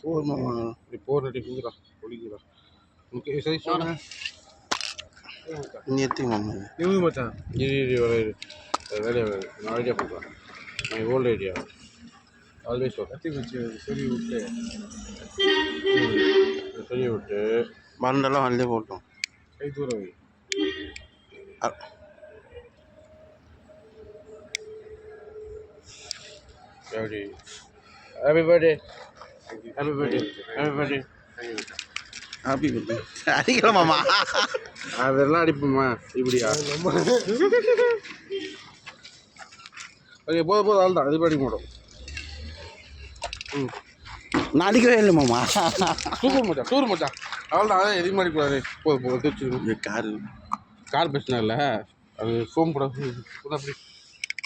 இப்படி போர் அடி குங்குறா ஒழிக்கிறா ஓகே சரி சொல்லுங்க நியூ மச்சான் இது வேலையாக வருது நான் ஐடியா பண்ணுறேன் மை ஓல்டு ஐடியா ஆல்வேஸ் கத்தி வச்சு சொல்லி விட்டு சொல்லி விட்டு மருந்தெல்லாம் அள்ளி போட்டோம் கை தூர வை எப்படி happy birthday happy birthday happy birthday happy birthday அடிக்கலாமாம்மா அதெல்லாம் அடிப்போம்மா இப்படியா ஓகே போதும் போதும் ஆள் தான் அது அடிக்க மாட்டோம் நான் அடிக்கவே இல்லை மாமா சூர் மச்சான் அவள் தான் அதான் எதுவும் அடிக்கூடாது போதும் வச்சு கார் பிரச்சனை இல்லை அது ஃபோன் போட அப்படி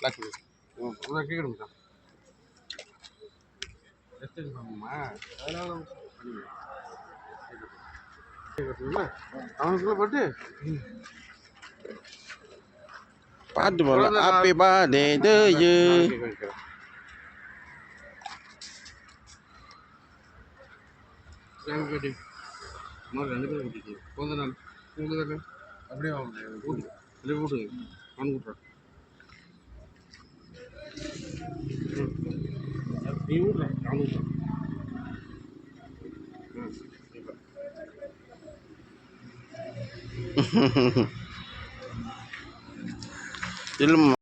லாக் கேட்கணும் மச்சான் அவனுக்குள்ள பாட்டு பாட்டு போடலாம் happy birthday to you happy birthday மாதிரி 2 பேரும் கூட்டிட்டு போந்த நாள் உங்களுக்கு அப்படியே கூட்டு அப்படியே கூட்டுங்க நான் கூட்டுறேன் நீ விட்றேன் நான் விட்றேன் இல்லைம்மா